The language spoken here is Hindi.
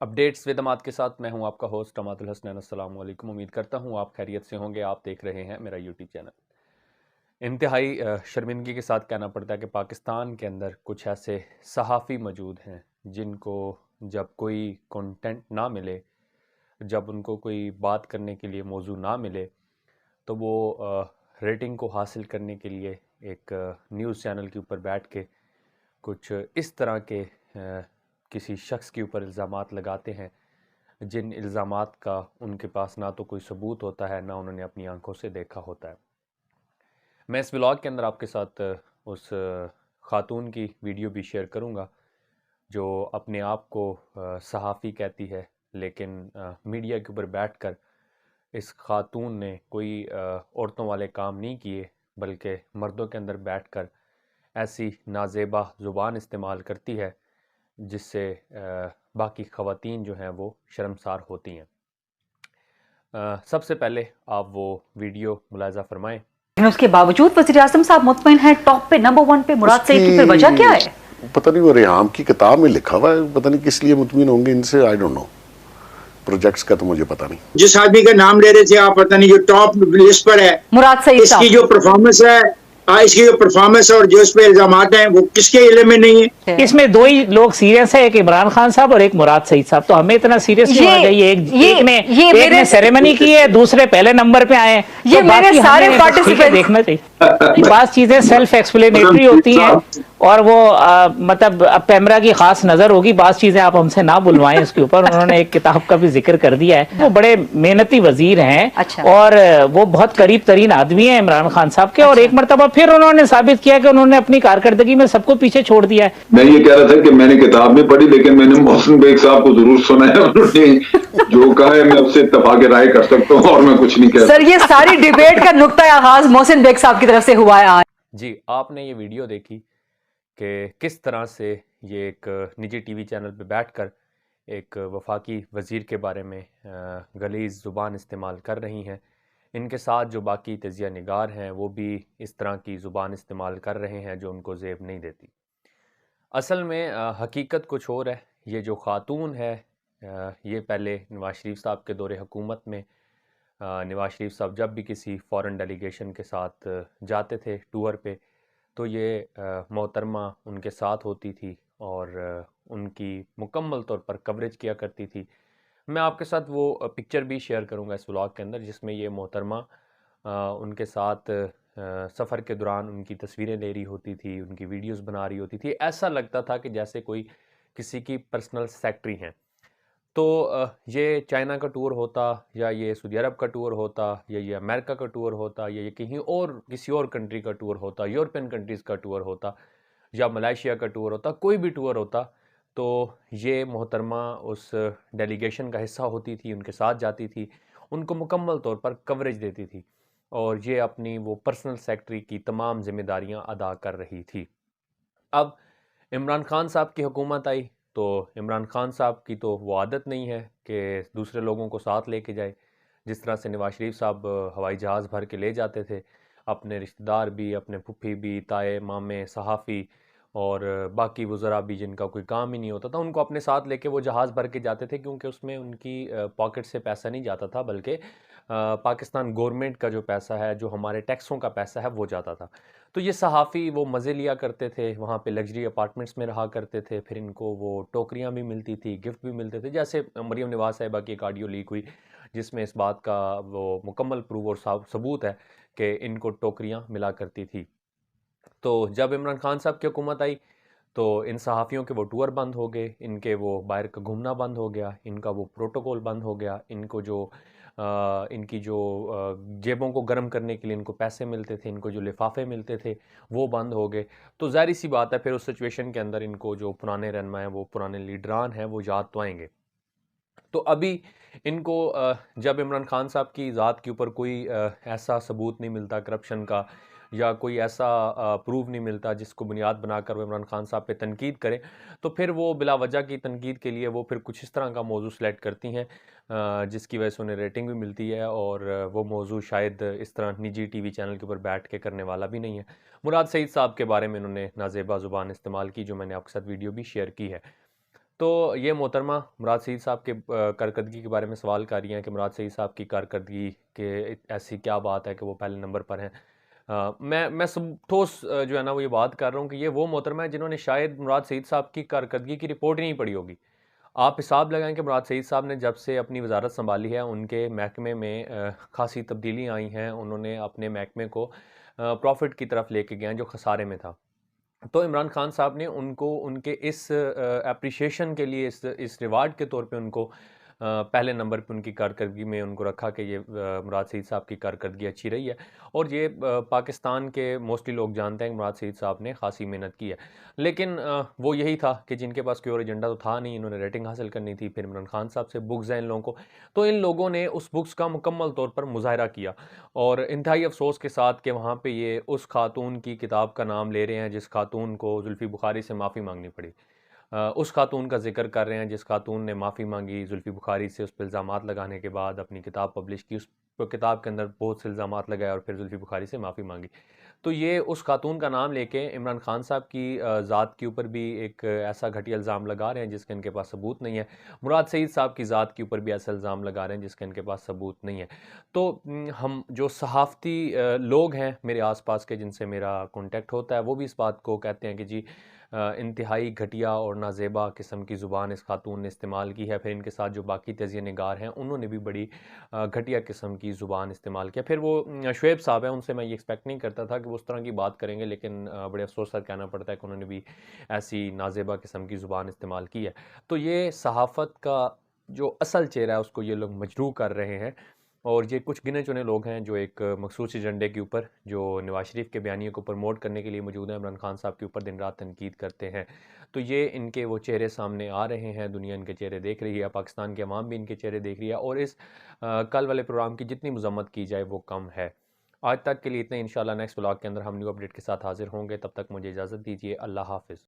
अपडेट्स विद अमाद के साथ मैं हूं आपका होस्ट अमादुल हसनैन। अस्सलाम वालेकुम। उम्मीद करता हूं आप खैरियत से होंगे। आप देख रहे हैं मेरा यूट्यूब चैनल। इंतहाई शर्मिंदगी के साथ कहना पड़ता है कि पाकिस्तान के अंदर कुछ ऐसे सहाफ़ी मौजूद हैं जिनको जब कोई कंटेंट ना मिले, जब उनको कोई बात करने के लिए मौजू ना मिले, तो वो रेटिंग को हासिल करने के लिए एक न्यूज़ चैनल के ऊपर बैठ के कुछ इस तरह के किसी शख्स के ऊपर इल्ज़ामात लगाते हैं जिन इल्ज़ामात का उनके पास ना तो कोई सबूत होता है, ना उन्होंने अपनी आंखों से देखा होता है। मैं इस व्लॉग के अंदर आपके साथ उस खातून की वीडियो भी शेयर करूंगा जो अपने आप को सहाफ़ी कहती है, लेकिन मीडिया के ऊपर बैठकर इस खातून ने कोई औरतों वाले काम नहीं किए, बल्कि मर्दों के अंदर बैठकर ऐसी नाज़ेबा ज़ुबान इस्तेमाल करती है जिससे बाकी ख़वातीन जो हैं वो शर्मसार होती हैं। सबसे पहले आप वो वीडियो मुलाज़ा फरमाएं। लेकिन उसके बावजूद वज़ीर आज़म साहब मुतमईन हैं, टॉप पे नंबर 1 पे मुराद सईद की। फिर वजह क्या है? पता नहीं, वो रेहाम की किताब में लिखा हुआ है, पता नहीं किस लिए मुतमिन होंगे इनसे, आई डोंट नो। प्रोजेक्ट्स का तो मुझे पता नहीं। जिस आदमी का नाम ले रहे थे आप, पता नहीं जो टॉप लिस्ट पर है, मुराद सईद साहब, इसकी जो परफॉर्मेंस है, इसकी जो परफॉर्मेंस और जो इस पे इल्जामात हैं वो किसके इल्म में नहीं है। इसमें दो ही लोग सीरियस है, एक इमरान खान साहब और एक मुराद सईद साहब। तो हमें इतना सीरियस नहीं होना चाहिए। एक ने सेरेमनी की है, दूसरे पहले नंबर पे आए। ये तो मेरे सारे पार्टिसिपेंट्स देखना चाहिए। बात चीजें सेल्फ एक्सप्लेनेटरी होती हैं और वो मतलब अब पैमरा की खास नजर होगी। बात चीजें आप हमसे ना बुलवाएं इसके ऊपर। उन्होंने एक किताब का भी जिक्र कर दिया है। वो बड़े मेहनती वजीर हैं। अच्छा। और वो बहुत करीब तरीन आदमी है इमरान खान साहब के। और एक मरतबा फिर उन्होंने साबित किया कि उन्होंने अपनी कारकर्दगी में सबको पीछे छोड़ दिया है। मैं ये कह रहा था कि मैंने किताब में पढ़ी, लेकिन मैंने मोहसिन बेग साहब को जरूर सुना है। उन्होंने जो कहा है मैं उससे इत्तफाक राय कर सकता हूँ और मैं कुछ नहीं कह सकता। सर, ये सारी डिबेट का नुक्ता आगाज मोहसिन बेग साहब की तरफ से हुआ है आज। जी, आपने ये वीडियो देखी कि किस तरह से ये एक निजी टीवी चैनल पे बैठकर एक वफाकी वज़ीर के बारे में गलीज़ ज़ुबान इस्तेमाल कर रही हैं। इनके साथ जो बाकी तजिया निगार हैं वो भी इस तरह की ज़ुबान इस्तेमाल कर रहे हैं जो उनको ज़ेब नहीं देती। असल में हकीकत कुछ और है। ये जो ख़ातून है, ये पहले नवाज़ शरीफ साहब के दौरे हुकूमत में नवाज़ शरीफ साहब जब भी किसी फ़ॉरेन डेलीगेशन के साथ जाते थे टूर पे, तो ये मोहतरमा उनके साथ होती थी और उनकी मुकम्मल तौर पर कवरेज किया करती थी। मैं आपके साथ वो पिक्चर भी शेयर करूंगा इस व्लॉग के अंदर जिसमें ये मोहतरमा उनके साथ सफ़र के दौरान उनकी तस्वीरें ले रही होती थी, उनकी वीडियोस बना रही होती थी। ऐसा लगता था कि जैसे कोई किसी की पर्सनल सेक्रेटरी हैं। तो ये चाइना का टूर होता, या ये सऊदी अरब का टूर होता, या ये अमेरिका का टूर होता, या ये कहीं और किसी और कंट्री का टूर होता, यूरोपियन कंट्रीज़ का टूर होता, या मलेशिया का टूर होता, कोई भी टूर होता, तो ये मोहतरमा उस डेलीगेशन का हिस्सा होती थी, उनके साथ जाती थी, उनको मुकम्मल तौर पर कवरेज देती थी और ये अपनी वो पर्सनल सेक्रेटरी की तमाम जिम्मेदारियां अदा कर रही थी। अब इमरान खान साहब की हुकूमत आई तो इमरान खान साहब की तो वो आदत नहीं है कि दूसरे लोगों को साथ लेके जाए। जिस तरह से नवाज शरीफ साहब हवाई जहाज़ भर के ले जाते थे, अपने रिश्तेदार भी, अपने फुफ्फी भी, ताए मामे, सहाफ़ी और बाकी वज़रा भी जिनका कोई काम ही नहीं होता था, उनको अपने साथ लेके वो जहाज़ भर के जाते थे, क्योंकि उसमें उनकी पॉकेट से पैसा नहीं जाता था, बल्कि पाकिस्तान गवर्नमेंट का जो पैसा है, जो हमारे टैक्सों का पैसा है, वो जाता था। तो ये सहाफ़ी वो मज़े लिया करते थे, वहाँ पे लग्जरी अपार्टमेंट्स में रहा करते थे, फिर इनको वो टोकरियाँ भी मिलती थी, गिफ्ट भी मिलते थे। जैसे मरीम नवाज़ साहिबा की एक ऑडियो लीक हुई जिसमें इस बात का वो मुकम्मल प्रूफ और सबूत है कि इनको टोकरियाँ मिला करती थी। तो जब इमरान खान साहब की हुकूमत आई तो इन सहाफ़ियों के वो टूर बंद हो गए, इनके वो बाहर का घूमना बंद हो गया, इनका वो प्रोटोकॉल बंद हो गया, इनको जो इनकी जो जेबों को गर्म करने के लिए इनको पैसे मिलते थे, इनको जो लिफाफे मिलते थे वो बंद हो गए। तो ज़ाहिर सी बात है फिर उस सिचुएशन के अंदर इनको जो पुराने रहनुमा हैं, वो पुराने लीडरान हैं, वो याद तो आएंगे। तो अभी इनको जब इमरान खान साहब की ज़ात के ऊपर कोई ऐसा सबूत नहीं मिलता करप्शन का, या कोई ऐसा प्रूफ नहीं मिलता जिसको बुनियाद बनाकर वो इमरान खान साहब पे तनकीद करें, तो फिर वो बिला वजह की तनकीद के लिए वो फिर कुछ इस तरह का मौजू सेलेक्ट करती हैं जिसकी वजह से उन्हें रेटिंग भी मिलती है, और वो मौजू शायद इस तरह निजी टीवी चैनल के ऊपर बैठ के करने वाला भी नहीं है। मुराद सईद साहब के बारे में उन्होंने नाजेबा ज़ुबान इस्तेमाल की, जो मैंने आपके साथ वीडियो भी शेयर की है। तो ये मोहतरमा मुराद सईद साहब के कारकर्दगी के बारे में सवाल कर रही हैं कि मुराद सईद साहब की कारकर्दगी के ऐसी क्या बात है कि वो पहले नंबर पर हैं। मैं सब ठोस जो है ना वो ये बात कर रहा हूँ कि ये वो मोहतरमा है जिन्होंने शायद मुराद सईद साहब की कारकर्दगी की रिपोर्ट ही नहीं पढ़ी होगी। आप हिसाब लगाएं कि मुराद सईद साहब ने जब से अपनी वजारत संभाली है उनके महकमे में खासी तब्दीलियाँ आई हैं। उन्होंने अपने महकमे को प्रॉफिट की तरफ लेके गए हैं जो खसारे में था। तो इमरान खान साहब ने उनको उनके इस एप्रिशिएशन के लिए इस रिवार्ड के तौर पे उनको पहले नंबर पे उनकी कारकर्दगी में उनको रखा कि ये मुराद सईद साहब की कारकर्दगी अच्छी रही है। और ये पाकिस्तान के मोस्टली लोग जानते हैं कि मुराद सईद साहब ने खासी मेहनत की है। लेकिन वो यही था कि जिनके पास कोई और एजेंडा तो था नहीं, इन्होंने रेटिंग हासिल करनी थी। फिर इमरान खान साहब से बुक्स हैं इन लोगों को, तो इन लोगों ने उस बुक्स का मुकम्मल तौर पर मुजाहरा किया और इंतहाई अफसोस के साथ कि वहाँ पे ये उस खातून की किताब का नाम ले रहे हैं जिस खातून को जुल्फ़ी बुखारी से माफ़ी मांगनी पड़ी। उस खातून का जिक्र कर रहे हैं जिस खातून ने माफ़ी मांगी जुल्फ़ी बुखारी से, उस पर इल्ज़ामात लगाने के बाद अपनी किताब पब्लिश की, उस किताब के अंदर बहुत से इल्ज़ामात लगाए और फिर जुल्फ़ी बुखारी से माफ़ी मांगी। तो ये उस खातून का नाम लेके इमरान खान साहब की ज़ात के ऊपर भी एक ऐसा घटिया इल्ज़ाम लगा रहे हैं जिसके इनके पास सबूत नहीं है। मुराद सईद साहब की ज़ात के ऊपर भी ऐसा इल्ज़ाम लगा रहे हैं जिसके इनके पास सबूत नहीं है। तो हम जो सहाफ़ती लोग हैं मेरे आसपास के जिनसे मेरा कॉन्टेक्ट होता है वो भी इस बात को कहते हैं कि जी इंतहाई घटिया और नाज़ेबा किस्म की ज़ुबान इस खातून ने इस्तेमाल की है। फिर इनके साथ जो बाकी तज़िया निगार हैं उन्होंने भी बड़ी घटिया किस्म की ज़ुबान इस्तेमाल किया। फिर वो शुएब साहब हैं, उनसे मैं ये एक्सपेक्ट नहीं करता था कि वो उस तरह की बात करेंगे, लेकिन बड़े अफसोस से कहना पड़ता है कि उन्होंने भी ऐसी नाज़ेबा किस्म की ज़ुबान इस्तेमाल की है। तो ये सहाफ़त का जो असल चेहरा है उसको ये लोग मजरूह कर रहे हैं और ये कुछ गिने चुने लोग हैं जो एक मखसूस एजेंडे के ऊपर जो नवाज शरीफ के बयानियों को प्रमोट करने के लिए मौजूद हैं, इमरान खान साहब के ऊपर दिन रात तनकीद करते हैं। तो ये इनके वो चेहरे सामने आ रहे हैं, दुनिया इनके चेहरे देख रही है, पाकिस्तान की आवाम भी इनके चेहरे देख रही है और इस कल वाले प्रोग्राम की जितनी मजम्मत की जाए वो कम है। आज तक के लिए इतना, इंशाल्लाह नेक्स्ट व्लॉग के अंदर हम न्यू अपडेट के साथ हाजिर होंगे। तब तक मुझे इजाज़त दीजिए। अल्लाह हाफ़िज़।